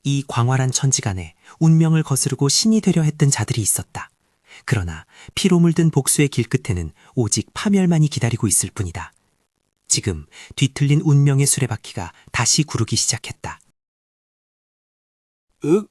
이 광활한 천지간에 운명을 거스르고 신이 되려 했던 자들이 있었다. 그러나 피로 물든 복수의 길끝에는 오직 파멸만이 기다리고 있을 뿐이다. 지금 뒤틀린 운명의 수레바퀴가 다시 구르기 시작했다.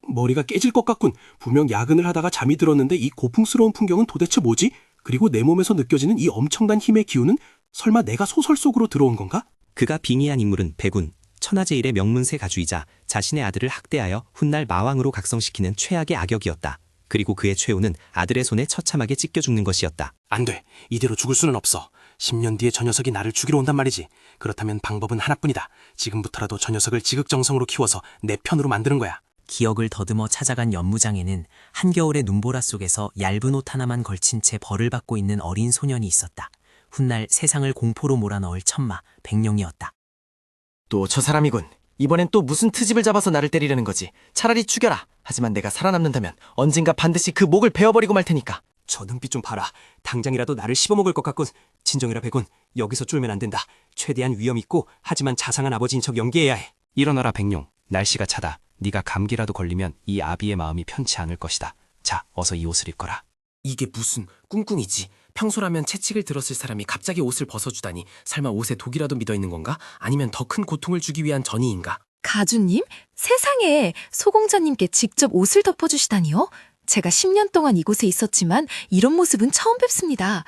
머리가 깨질 것 같군. 분명 야근을 하다가 잠이 들었는데 이 고풍스러운 풍경은 도대체 뭐지? 그리고 내 몸에서 느껴지는 이 엄청난 힘의 기운은 설마 내가 소설 속으로 들어온 건가? 그가 빙의한 인물은 백운, 천하제일의 명문세 가주이자 자신의 아들을 학대하여 훗날 마왕으로 각성시키는 최악의 악역이었다. 그리고 그의 최후는 아들의 손에 처참하게 찢겨 죽는 것이었다. 안 돼. 이대로 죽을 수는 없어. 10년 뒤에 저 녀석이 나를 죽이러 온단 말이지. 그렇다면 방법은 하나뿐이다. 지금부터라도 저 녀석을 지극정성으로 키워서 내 편으로 만드는 거야. 기억을 더듬어 찾아간 연무장에는 한겨울의 눈보라 속에서 얇은 옷 하나만 걸친 채 벌을 받고 있는 어린 소년이 있었다. 훗날 세상을 공포로 몰아넣을 천마, 백룡이었다. 또 저 사람이군. 이번엔 또 무슨 트집을 잡아서 나를 때리려는 거지. 차라리 죽여라. 하지만 내가 살아남는다면 언젠가 반드시 그 목을 베어버리고 말 테니까. 저 눈빛 좀 봐라. 당장이라도 나를 씹어먹을 것 같군. 진정해라 백운. 여기서 쫄면 안 된다. 최대한 위험 있고 하지만 자상한 아버지인 척 연기해야 해. 일어나라 백룡. 날씨가 차다. 네가 감기라도 걸리면 이 아비의 마음이 편치 않을 것이다. 자, 어서 이 옷을 입거라. 이게 무슨 꿍꿍이지. 평소라면 채찍을 들었을 사람이 갑자기 옷을 벗어주다니 설마 옷에 독이라도 묻어있는 건가? 아니면 더 큰 고통을 주기 위한 전의인가? 가주님? 세상에 소공자님께 직접 옷을 덮어주시다니요? 제가 10년 동안 이곳에 있었지만 이런 모습은 처음 뵙습니다.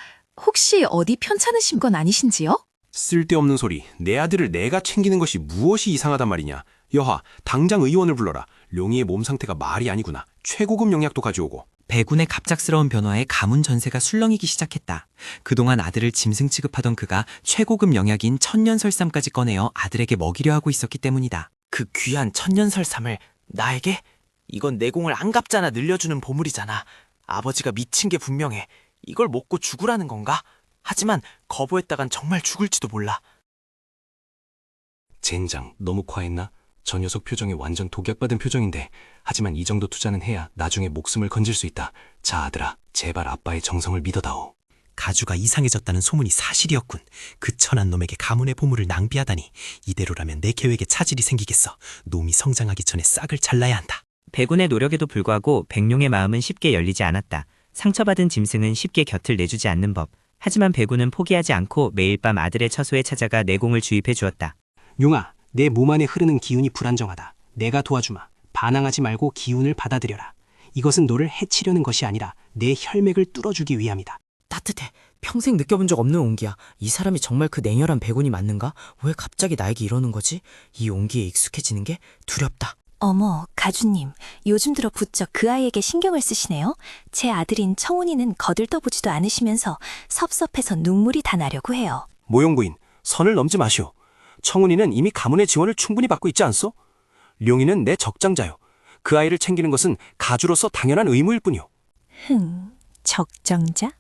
혹시 어디 편찮으신 건 아니신지요? 쓸데없는 소리. 내 아들을 내가 챙기는 것이 무엇이 이상하단 말이냐. 여하, 당장 의원을 불러라. 룡이의 몸 상태가 말이 아니구나. 최고급 영약도 가져오고. 백운의 갑작스러운 변화에 가문 전세가 술렁이기 시작했다. 그동안 아들을 짐승 취급하던 그가 최고급 영약인 천년설삼까지 꺼내어 아들에게 먹이려 하고 있었기 때문이다. 그 귀한 천년설삼을 나에게? 이건 내 공을 안 갚잖아 늘려주는 보물이잖아. 아버지가 미친 게 분명해. 이걸 먹고 죽으라는 건가? 하지만 거부했다간 정말 죽을지도 몰라. 젠장, 너무 과했나? 저 녀석 표정이 완전 독약받은 표정인데 하지만 이 정도 투자는 해야 나중에 목숨을 건질 수 있다. 자 아들아, 제발 아빠의 정성을 믿어다오. 가주가 이상해졌다는 소문이 사실이었군. 그 천한 놈에게 가문의 보물을 낭비하다니. 이대로라면 내 계획에 차질이 생기겠어. 놈이 성장하기 전에 싹을 잘라야 한다. 백운의 노력에도 불구하고 백룡의 마음은 쉽게 열리지 않았다. 상처받은 짐승은 쉽게 곁을 내주지 않는 법. 하지만 백운은 포기하지 않고 매일 밤 아들의 처소에 찾아가 내공을 주입해 주었다. 용아, 내 몸 안에 흐르는 기운이 불안정하다. 내가 도와주마. 반항하지 말고 기운을 받아들여라. 이것은 너를 해치려는 것이 아니라 내 혈맥을 뚫어주기 위함이다. 따뜻해. 평생 느껴본 적 없는 온기야. 이 사람이 정말 그 냉혈한 백운이 맞는가? 왜 갑자기 나에게 이러는 거지? 이 온기에 익숙해지는 게 두렵다. 어머, 가주님. 요즘 들어 부쩍 그 아이에게 신경을 쓰시네요. 제 아들인 청운이는 거들떠보지도 않으시면서 섭섭해서 눈물이 다 나려고 해요. 모용부인, 선을 넘지 마시오. 청운이는 이미 가문의 지원을 충분히 받고 있지 않소? 룡이는 내 적장자요. 그 아이를 챙기는 것은 가주로서 당연한 의무일 뿐이오. 적정자?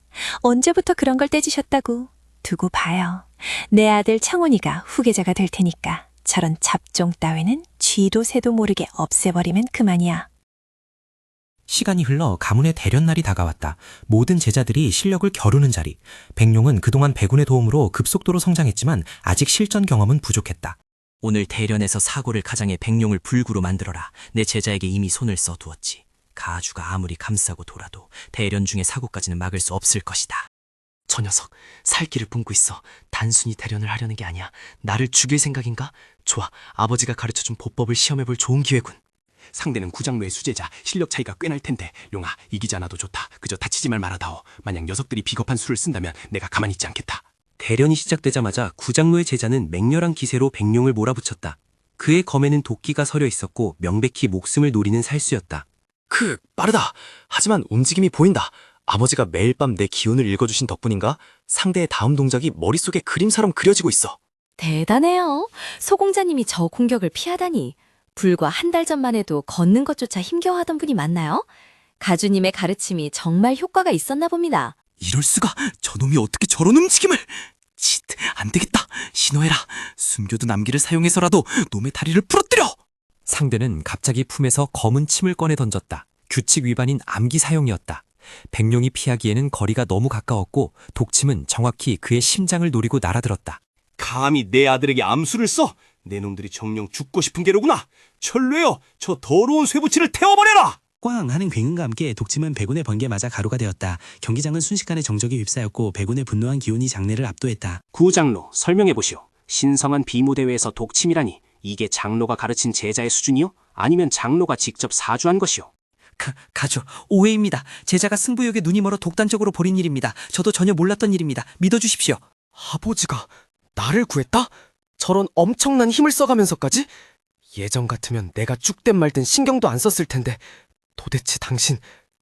언제부터 그런 걸 떼지셨다고. 두고 봐요. 내 아들 청운이가 후계자가 될 테니까 저런 잡종 따위는 쥐도 새도 모르게 없애버리면 그만이야. 시간이 흘러 가문의 대련날이 다가왔다. 모든 제자들이 실력을 겨루는 자리. 백룡은 그동안 백운의 도움으로 급속도로 성장했지만 아직 실전 경험은 부족했다. 오늘 대련에서 사고를 가장해 백룡을 불구로 만들어라. 내 제자에게 이미 손을 써두었지. 가주가 아무리 감싸고 돌아도 대련 중에 사고까지는 막을 수 없을 것이다. 저 녀석, 살기를 뿜고 있어. 단순히 대련을 하려는 게 아니야. 나를 죽일 생각인가? 좋아, 아버지가 가르쳐준 보법을 시험해볼 좋은 기회군. 상대는 구장로의 수제자, 실력 차이가 꽤 날 텐데. 용아, 이기지 않아도 좋다. 그저 다치지만 말아다오. 만약 녀석들이 비겁한 수를 쓴다면 내가 가만히 있지 않겠다. 대련이 시작되자마자 구장로의 제자는 맹렬한 기세로 백룡을 몰아붙였다. 그의 검에는 도끼가 서려 있었고 명백히 목숨을 노리는 살수였다. 빠르다. 하지만 움직임이 보인다. 아버지가 매일 밤 내 기운을 읽어주신 덕분인가? 상대의 다음 동작이 머릿속에 그림처럼 그려지고 있어. 대단해요. 소공자님이 저 공격을 피하다니. 불과 한 달 전만 해도 걷는 것조차 힘겨워하던 분이 맞나요? 가주님의 가르침이 정말 효과가 있었나 봅니다. 이럴 수가. 저놈이 어떻게 저런 움직임을. 칫, 안 되겠다. 신호해라. 숨겨둔 암기를 사용해서라도 놈의 다리를 부러뜨려. 상대는 갑자기 품에서 검은 침을 꺼내 던졌다. 규칙 위반인 암기 사용이었다. 백룡이 피하기에는 거리가 너무 가까웠고 독침은 정확히 그의 심장을 노리고 날아들었다. 감히 내 아들에게 암수를 써? 내 놈들이 정녕 죽고 싶은 게로구나. 철뢰여, 저 더러운 쇠붙이를 태워버려라! 꽝 하는 굉음과 함께 독침은 백운의 번개에 맞아 가루가 되었다. 경기장은 순식간에 정적이 휩싸였고 백운의 분노한 기운이 장내를 압도했다. 구장로, 설명해보시오. 신성한 비무대회에서 독침이라니 이게 장로가 가르친 제자의 수준이요? 아니면 장로가 직접 사주한 것이요? 가주, 오해입니다. 제자가 승부욕에 눈이 멀어 독단적으로 벌인 일입니다. 저도 전혀 몰랐던 일입니다. 믿어주십시오. 아버지가 나를 구했다? 저런 엄청난 힘을 써가면서까지? 예전 같으면 내가 쭉된 말든 신경도 안 썼을 텐데 도대체 당신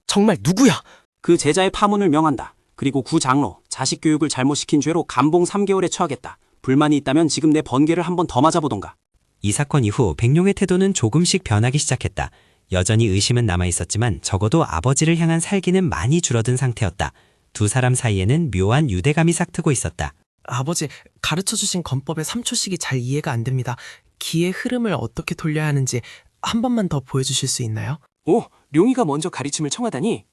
정말 누구야? 그 제자의 파문을 명한다. 그리고 구장로, 자식 교육을 잘못시킨 죄로 감봉 3개월에 처하겠다. 불만이 있다면 지금 내 번개를 한 번 더 맞아보던가. 이 사건 이후 백룡의 태도는 조금씩 변하기 시작했다. 여전히 의심은 남아있었지만 적어도 아버지를 향한 살기는 많이 줄어든 상태였다. 두 사람 사이에는 묘한 유대감이 싹트고 있었다. 아버지, 가르쳐주신 건법의 3초씩이 잘 이해가 안 됩니다. 기의 흐름을 어떻게 돌려야 하는지 한 번만 더 보여주실 수 있나요? 오, 룡이가 먼저 가르침을 청하다니?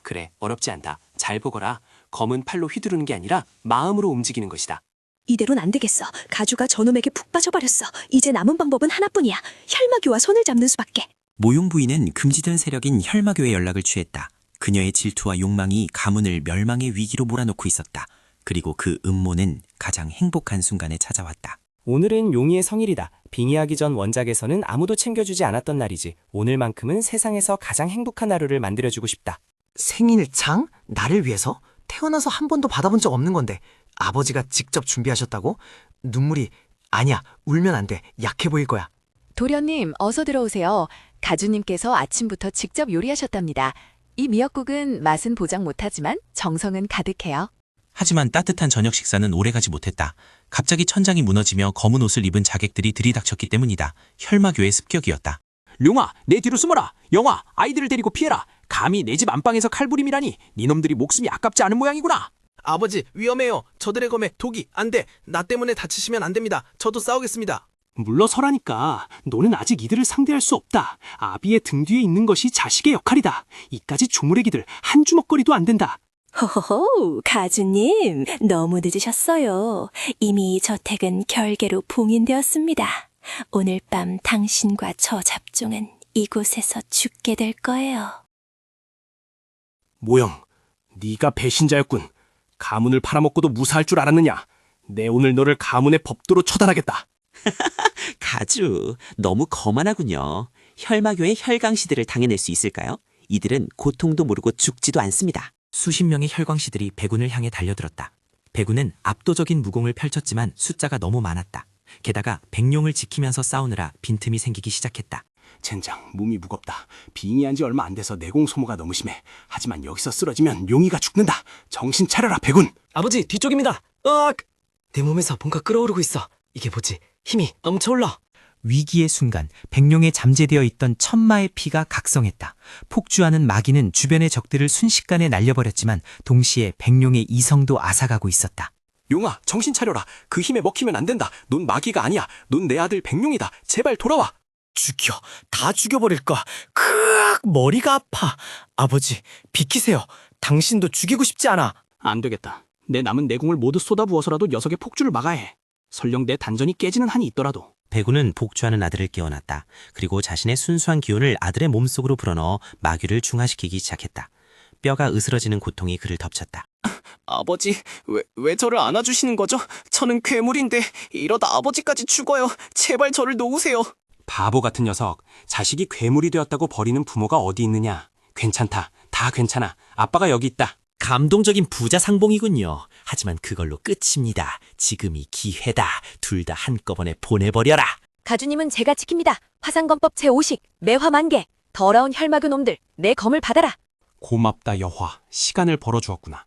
그래, 어렵지 않다. 잘 보거라. 검은 팔로 휘두르는 게 아니라 마음으로 움직이는 것이다. 이대로는 안 되겠어. 가주가 저놈에게 푹 빠져버렸어. 이제 남은 방법은 하나뿐이야. 혈마교와 손을 잡는 수밖에. 모용 부인은 금지된 세력인 혈마교에 연락을 취했다. 그녀의 질투와 욕망이 가문을 멸망의 위기로 몰아넣고 있었다. 그리고 그 음모는 가장 행복한 순간에 찾아왔다. 오늘은 용의의 성일이다. 빙의하기 전 원작에서는 아무도 챙겨주지 않았던 날이지. 오늘만큼은 세상에서 가장 행복한 하루를 만들어주고 싶다. 생일창? 나를 위해서? 태어나서 한 번도 받아본 적 없는 건데 아버지가 직접 준비하셨다고? 눈물이... 아니야, 울면 안 돼. 약해 보일 거야. 도련님, 어서 들어오세요. 가주님께서 아침부터 직접 요리하셨답니다. 이 미역국은 맛은 보장 못하지만 정성은 가득해요. 하지만 따뜻한 저녁 식사는 오래가지 못했다. 갑자기 천장이 무너지며 검은 옷을 입은 자객들이 들이닥쳤기 때문이다. 혈마교의 습격이었다. 룡아, 내 뒤로 숨어라. 영아, 아이들을 데리고 피해라. 감히 내 집 안방에서 칼부림이라니. 니놈들이 목숨이 아깝지 않은 모양이구나. 아버지, 위험해요. 저들의 검에 독이 안 돼. 나 때문에 다치시면 안 됩니다. 저도 싸우겠습니다. 물러서라니까. 너는 아직 이들을 상대할 수 없다. 아비의 등 뒤에 있는 것이 자식의 역할이다. 이까지 조무래기들 한 주먹거리도 안 된다. 호호호, 가주님, 너무 늦으셨어요. 이미 저택은 결계로 봉인되었습니다. 오늘 밤 당신과 저 잡종은 이곳에서 죽게 될 거예요. 모영, 네가 배신자였군. 가문을 팔아먹고도 무사할 줄 알았느냐. 내 오늘 너를 가문의 법도로 처단하겠다. 가주, 너무 거만하군요. 혈마교의 혈강시들을 당해낼 수 있을까요? 이들은 고통도 모르고 죽지도 않습니다. 수십 명의 혈광시들이 백운을 향해 달려들었다. 백운은 압도적인 무공을 펼쳤지만 숫자가 너무 많았다. 게다가 백룡을 지키면서 싸우느라 빈틈이 생기기 시작했다. 젠장, 몸이 무겁다. 빙의한 지 얼마 안 돼서 내공 소모가 너무 심해. 하지만 여기서 쓰러지면 용이가 죽는다. 정신 차려라, 백운. 아버지, 뒤쪽입니다. 내 몸에서 뭔가 끓어오르고 있어. 이게 뭐지? 힘이 넘쳐올라. 위기의 순간 백룡에 잠재되어 있던 천마의 피가 각성했다. 폭주하는 마귀는 주변의 적들을 순식간에 날려버렸지만 동시에 백룡의 이성도 앗아가고 있었다. 용아, 정신 차려라. 그 힘에 먹히면 안 된다. 넌 마귀가 아니야. 넌 내 아들 백룡이다. 제발 돌아와. 죽여. 다 죽여버릴까. 머리가 아파. 아버지, 비키세요. 당신도 죽이고 싶지 않아. 안 되겠다. 내 남은 내공을 모두 쏟아부어서라도 녀석의 폭주를 막아야 해. 설령 내 단전이 깨지는 한이 있더라도. 백운은 복주하는 아들을 깨워놨다. 그리고 자신의 순수한 기운을 아들의 몸속으로 불어넣어 마귀를 중화시키기 시작했다. 뼈가 으스러지는 고통이 그를 덮쳤다. 아버지, 왜 저를 안아주시는 거죠? 저는 괴물인데 이러다 아버지까지 죽어요. 제발 저를 놓으세요. 바보 같은 녀석. 자식이 괴물이 되었다고 버리는 부모가 어디 있느냐. 괜찮다. 다 괜찮아. 아빠가 여기 있다. 감동적인 부자 상봉이군요. 하지만 그걸로 끝입니다. 지금이 기회다. 둘 다 한꺼번에 보내버려라. 가주님은 제가 지킵니다. 화상검법 제5식, 매화만개. 더러운 혈마교 놈들, 내 검을 받아라. 고맙다, 여화. 시간을 벌어주었구나.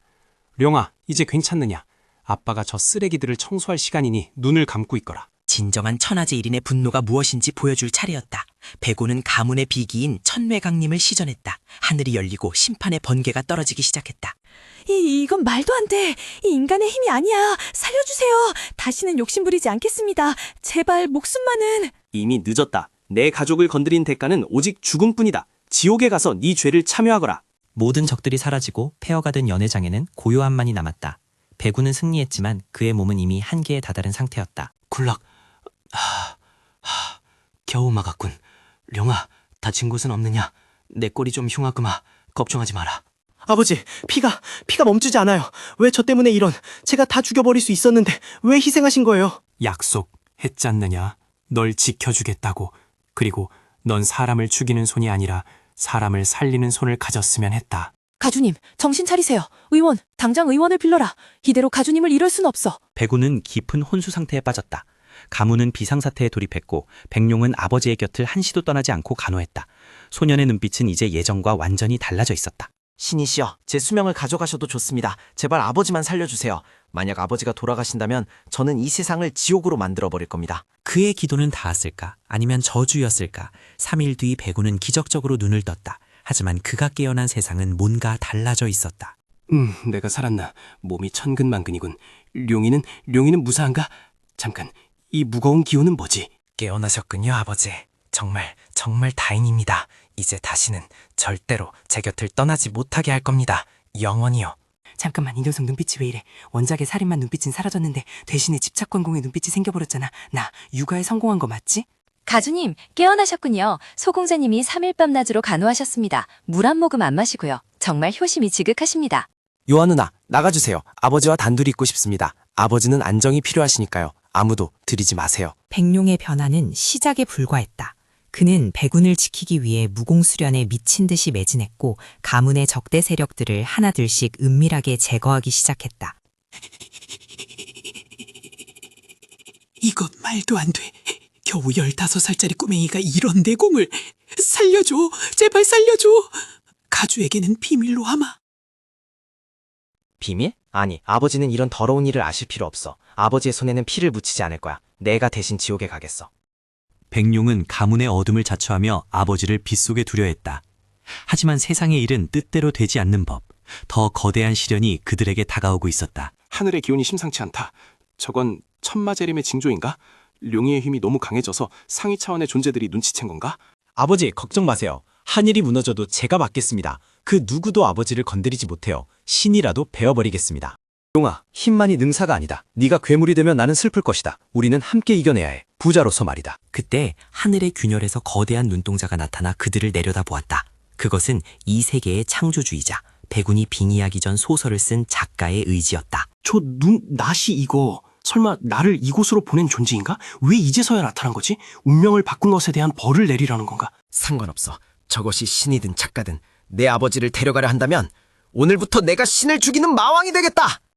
룡아, 이제 괜찮느냐? 아빠가 저 쓰레기들을 청소할 시간이니 눈을 감고 있거라. 진정한 천하제 1인의 분노가 무엇인지 보여줄 차례였다. 백오는 가문의 비기인 천매강림을 시전했다. 하늘이 열리고 심판의 번개가 떨어지기 시작했다. 이건 말도 안 돼. 이 인간의 힘이 아니야. 살려주세요. 다시는 욕심부리지 않겠습니다. 제발 목숨만은. 이미 늦었다. 내 가족을 건드린 대가는 오직 죽음뿐이다. 지옥에 가서 네 죄를 참여하거라. 모든 적들이 사라지고 폐허가 된 연회장에는 고요함만이 남았다. 백우는 승리했지만 그의 몸은 이미 한계에 다다른 상태였다. 굴락. 겨우 막았군. 룡아, 다친 곳은 없느냐? 내 꼴이 좀 흉하구마. 걱정하지 마라. 아버지, 피가 멈추지 않아요. 왜 저 때문에 이런, 제가 다 죽여버릴 수 있었는데 왜 희생하신 거예요? 약속했잖느냐? 널 지켜주겠다고. 그리고 넌 사람을 죽이는 손이 아니라 사람을 살리는 손을 가졌으면 했다. 가주님, 정신 차리세요. 의원, 당장 의원을 빌러라. 이대로 가주님을 이럴 순 없어. 백우는 깊은 혼수 상태에 빠졌다. 가문은 비상사태에 돌입했고 백룡은 아버지의 곁을 한시도 떠나지 않고 간호했다. 소년의 눈빛은 이제 예전과 완전히 달라져 있었다. 신이시여, 제 수명을 가져가셔도 좋습니다. 제발 아버지만 살려주세요. 만약 아버지가 돌아가신다면 저는 이 세상을 지옥으로 만들어버릴 겁니다. 그의 기도는 닿았을까? 아니면 저주였을까? 3일 뒤 백우는 기적적으로 눈을 떴다. 하지만 그가 깨어난 세상은 뭔가 달라져 있었다. 내가 살았나. 몸이 천근만근이군. 룡이는 무사한가? 잠깐, 이 무거운 기운은 뭐지? 깨어나셨군요, 아버지. 정말 다행입니다. 이제 다시는 절대로 제 곁을 떠나지 못하게 할 겁니다. 영원히요. 잠깐만, 이 녀석 눈빛이 왜 이래? 원작의 살인마 눈빛은 사라졌는데 대신에 집착관공의 눈빛이 생겨버렸잖아. 나 육아에 성공한 거 맞지? 가주님, 깨어나셨군요. 소공자님이 3일 밤낮으로 간호하셨습니다. 물 한 모금 안 마시고요. 정말 효심이 지극하십니다. 요한 누나, 나가주세요. 아버지와 단둘이 있고 싶습니다. 아버지는 안정이 필요하시니까요. 아무도 들이지 마세요. 백룡의 변화는 시작에 불과했다. 그는 백운을 지키기 위해 무공수련에 미친 듯이 매진했고 가문의 적대 세력들을 하나둘씩 은밀하게 제거하기 시작했다. 이건 말도 안 돼. 겨우 15살짜리 꼬맹이가 이런 내공을. 살려줘. 제발 살려줘. 가주에게는 비밀로 하마. 비밀? 아니, 아버지는 이런 더러운 일을 아실 필요 없어. 아버지의 손에는 피를 묻히지 않을 거야. 내가 대신 지옥에 가겠어. 백룡은 가문의 어둠을 자처하며 아버지를 빗속에 두려 했다. 하지만 세상의 일은 뜻대로 되지 않는 법. 더 거대한 시련이 그들에게 다가오고 있었다. 하늘의 기운이 심상치 않다. 저건 천마제림의 징조인가? 룡이의 힘이 너무 강해져서 상위 차원의 존재들이 눈치챈 건가? 아버지, 걱정 마세요. 하늘이 무너져도 제가 막겠습니다. 그 누구도 아버지를 건드리지 못해요. 신이라도 베어버리겠습니다. 용아, 힘만이 능사가 아니다. 네가 괴물이 되면 나는 슬플 것이다. 우리는 함께 이겨내야 해. 부자로서 말이다. 그때 하늘의 균열에서 거대한 눈동자가 나타나 그들을 내려다보았다. 그것은 이 세계의 창조주이자 백운이 빙의하기 전 소설을 쓴 작가의 의지였다. 저 낫이 이거 설마 나를 이곳으로 보낸 존재인가? 왜 이제서야 나타난 거지? 운명을 바꾼 것에 대한 벌을 내리라는 건가? 상관없어. 저것이 신이든 작가든 내 아버지를 데려가려 한다면 오늘부터 내가 신을 죽이는 마왕이 되겠다!